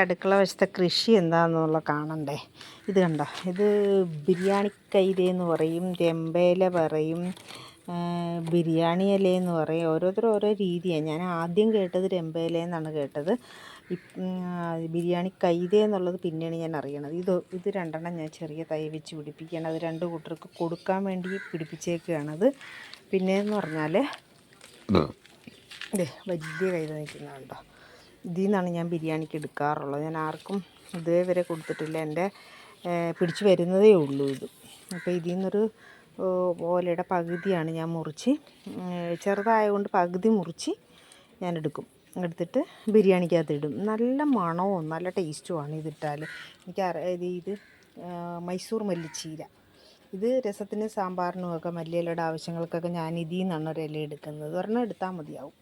അടുക്കള വശത്തെ കൃഷി എന്താണെന്നുള്ള കാണണ്ടേ. ഇത് കണ്ടോ, ഇത് ബിരിയാണി കൈതയെന്ന് പറയും, ചെമ്പേല പറയും, ബിരിയാണി ഇലയെന്ന് പറയും. ഓരോരുത്തരും ഓരോ രീതിയാണ്. ഞാൻ ആദ്യം കേട്ടത് ചെമ്പേലയെന്നാണ് കേട്ടത്. ബിരിയാണി കൈത എന്നുള്ളത് പിന്നെയാണ് ഞാൻ അറിയണത്. ഇത് രണ്ടെണ്ണം ഞാൻ ചെറിയ തൈ വെച്ച് പിടിപ്പിക്കുകയാണ്. അത് രണ്ട് കൂട്ടർക്ക് കൊടുക്കാൻ വേണ്ടി പിടിപ്പിച്ചേക്കുകയാണത്. പിന്നെയെന്ന് പറഞ്ഞാൽ വലിയ കൈത നിൽക്കുന്നുണ്ടോ, ഇതിൽ നിന്നാണ് ഞാൻ ബിരിയാണിക്ക് എടുക്കാറുള്ളത്. ഞാൻ ആർക്കും ഇതേവരെ കൊടുത്തിട്ടില്ല. എൻ്റെ പിടിച്ചു വരുന്നതേ ഉള്ളൂ ഇത്. അപ്പോൾ ഇതിൽ നിന്നൊരു ഓലയുടെ പകുതിയാണ് ഞാൻ മുറിച്ച്, ചെറുതായതുകൊണ്ട് പകുതി മുറിച്ച് ഞാൻ എടുത്തിട്ട് ബിരിയാണിക്കകത്ത് ഇടും. നല്ല മണവും നല്ല ടേസ്റ്റുമാണ് ഇതിട്ടാൽ. ഇത് മൈസൂർ മല്ലിച്ചീര. ഇത് രസത്തിന് സാമ്പാറിനുമൊക്കെ മല്ലിയിലയുടെ ആവശ്യങ്ങൾക്കൊക്കെ ഞാൻ ഇതിൽ നിന്നാണ് ഒരു ഇല എടുക്കുന്നത്. ഒരെണ്ണം എടുത്താൽ മതിയാവും.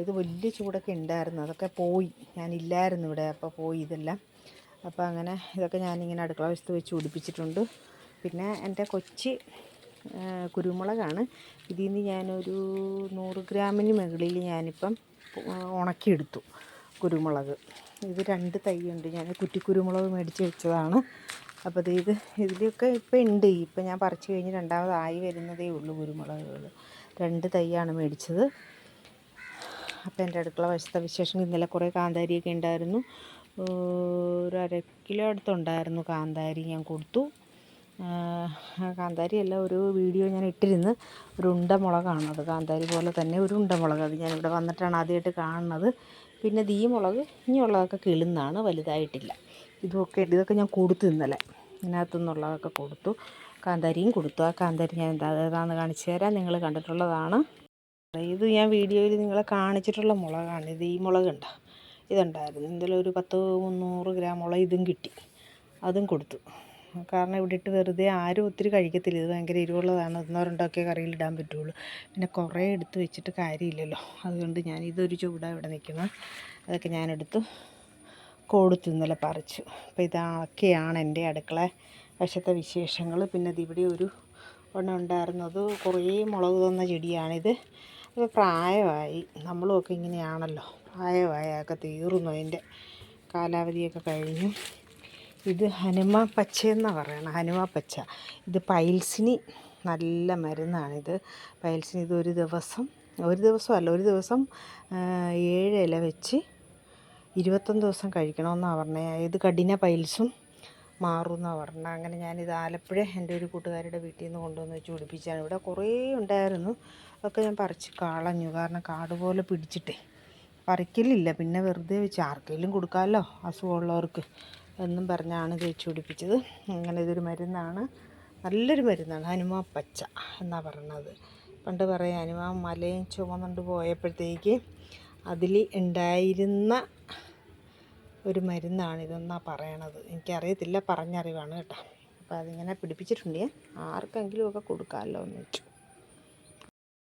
ഇത് വലിയ ചൂടൊക്കെ ഉണ്ടായിരുന്നു, അതൊക്കെ പോയി. ഞാനില്ലായിരുന്നു ഇവിടെ, അപ്പോൾ പോയി ഇതെല്ലാം. അപ്പോൾ അങ്ങനെ ഇതൊക്കെ ഞാനിങ്ങനെ അടുക്കള വശത്ത് വെച്ച് പിടിപ്പിച്ചിട്ടുണ്ട്. പിന്നെ എൻ്റെ കൊച്ചി കുരുമുളകാണ്. ഇതിൽ നിന്ന് ഞാനൊരു 100 ഗ്രാമിന് മുകളിൽ ഞാനിപ്പം ഉണക്കിയെടുത്തു കുരുമുളക്. ഇത് 2 തൈയുണ്ട്. ഞാൻ കുറ്റിക്കുരുമുളക് മേടിച്ച് വെച്ചതാണ്. അപ്പോൾ ഇതിലൊക്കെ ഇപ്പം ഉണ്ട്. ഇപ്പം ഞാൻ പറിച്ച് കഴിഞ്ഞ് രണ്ടാമതായി വരുന്നതേ ഉള്ളൂ കുരുമുളകുകൾ. 2 തൈയാണ് മേടിച്ചത്. അപ്പോൾ എൻ്റെ അടുക്കള വശത്തെ വിശേഷം. ഇന്നലെ കുറേ കാന്താരിയൊക്കെ ഉണ്ടായിരുന്നു. ഒരു 1/2 കിലോ അടുത്തുണ്ടായിരുന്നു കാന്താരി. ഞാൻ കൊടുത്തു. കാന്താരിയല്ല, ഒരു വീഡിയോ ഞാൻ ഇട്ടിരുന്നു. ഒരു ഉണ്ടമുളകാണ് അത്, കാന്താരി പോലെ തന്നെ ഒരു ഉണ്ടമുളക്. അത് ഞാനിവിടെ വന്നിട്ടാണ് ആദ്യമായിട്ട് കാണുന്നത്. പിന്നെ ഈ മുളക് ഇനിയുള്ളതൊക്കെ കിളുന്നാണ്, വലുതായിട്ടില്ല. ഇതൊക്കെ ഞാൻ കൊടുത്തു ഇന്നലെ. ഇതിനകത്തുനിന്നുള്ളതൊക്കെ കൊടുത്തു. കാന്താരിയും കൊടുത്തു. ആ കാന്താരി ഞാൻ ഏതാണെന്ന് കാണിച്ചു തരാം. നിങ്ങൾ കണ്ടിട്ടുള്ളതാണ്. ഇത് ഞാൻ വീഡിയോയിൽ നിങ്ങളെ കാണിച്ചിട്ടുള്ള മുളകാണ്. ഈ മുളക് ഇതുണ്ടായിരുന്നു. എന്തായാലും ഒരു 300 ഗ്രാമോളം ഇതും കിട്ടി. അതും കൊടുത്തു. കാരണം ഇവിടെ ഇട്ട് വെറുതെ ആരും ഒത്തിരി കഴിക്കത്തില്ല. ഇത് ഭയങ്കര എരിവുള്ളതാണ്. 1-2 ഒക്കെ കറിയിലിടാൻ പറ്റുള്ളൂ. പിന്നെ കുറേ എടുത്ത് വെച്ചിട്ട് കാര്യമില്ലല്ലോ. അതുകൊണ്ട് ഞാൻ ഇതൊരു ചൂടാണ് ഇവിടെ നിൽക്കുന്നത്. അതൊക്കെ ഞാനെടുത്തു കൊടുത്തു, ഇന്നലെ പറിച്ചു. അപ്പോൾ ഇതൊക്കെയാണ് എൻ്റെ അടുക്കള വശത്തെ വിശേഷങ്ങൾ. പിന്നെ ഇതിവിടെ ഒരു ഒരെണ്ണം ഉണ്ടായിരുന്നത് കുറേ മുളക് തന്ന ചെടിയാണിത്. ഇത് പ്രായമായി. നമ്മളുമൊക്കെ ഇങ്ങനെയാണല്ലോ, പ്രായമായൊക്കെ തീർന്നു, അതിൻ്റെ കാലാവധിയൊക്കെ കഴിഞ്ഞു. ഇത് ഹനുമാ പച്ചയെന്നാണ് പറയണം, ഹനുമാ പച്ച. ഇത് പൈൽസിന് നല്ല മരുന്നാണിത്. പൈൽസിന് ഇത് ഒരു ദിവസം 7 ഇല വെച്ച് 21 ദിവസം കഴിക്കണമെന്നാണ് പറഞ്ഞത്. ഇത് കഠിന പൈൽസും മാറുമെന്നാണ് പറഞ്ഞത്. അങ്ങനെ ഞാനിത് ആലപ്പുഴ എൻ്റെ ഒരു കൂട്ടുകാരുടെ വീട്ടിൽ നിന്ന് കൊണ്ടുവന്ന് വെച്ച് പിടിപ്പിച്ചാണ്. ഇവിടെ കുറേ ഉണ്ടായിരുന്നു, അതൊക്കെ ഞാൻ പറിച്ച് കളഞ്ഞു. കാരണം കാട് പോലെ പിടിച്ചിട്ടേ പറിക്കലില്ല. പിന്നെ വെറുതെ വെച്ച് ആർക്കെങ്കിലും കൊടുക്കാമല്ലോ അസുഖമുള്ളവർക്ക് എന്നും പറഞ്ഞാണ് ഇത് വെച്ച് പിടിപ്പിച്ചത്. അങ്ങനെ ഇതൊരു മരുന്നാണ്, നല്ലൊരു മരുന്നാണ്. ഹനുമാ പച്ച എന്നാണ് പറയണത്. പണ്ട് പറയാം, ഹനുമാൻ മലയും ചുമന്നുകൊണ്ട് പോയപ്പോഴത്തേക്ക് അതിൽ ഉണ്ടായിരുന്ന ഒരു മരുന്നാണിതെന്നാണ് പറയണത്. എനിക്കറിയത്തില്ല, പറഞ്ഞറിവാണ് കേട്ടോ. അപ്പോൾ അതിങ്ങനെ പിടിപ്പിച്ചിട്ടുണ്ട്. ആർക്കെങ്കിലുമൊക്കെ കൊടുക്കാമല്ലോ എന്ന് വെച്ചു.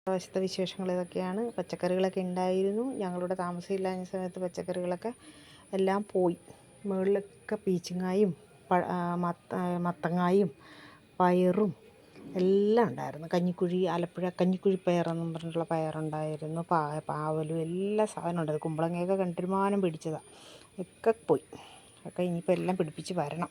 വശത്തെ വിശേഷങ്ങൾ ഇതൊക്കെയാണ്. പച്ചക്കറികളൊക്കെ ഉണ്ടായിരുന്നു. ഞങ്ങളുടെ താമസമില്ലാഞ്ഞ സമയത്ത് പച്ചക്കറികളൊക്കെ എല്ലാം പോയി. മുകളിലൊക്കെ പീച്ചിങ്ങായും മത്തങ്ങായും പയറും എല്ലാം ഉണ്ടായിരുന്നു. ആലപ്പുഴ കഞ്ഞിക്കുഴി പയറെന്നും പറഞ്ഞിട്ടുള്ള പയറുണ്ടായിരുന്നു. പാവലും എല്ലാ സാധനവും ഉണ്ടായിരുന്നു. കുമ്പളങ്ങയൊക്കെ കണ്ടിരുമാനം പിടിച്ചതാണ്, ഒക്കെ പോയി. ഒക്കെ ഇനിയിപ്പോൾ എല്ലാം പിടിപ്പിച്ച് വരണം.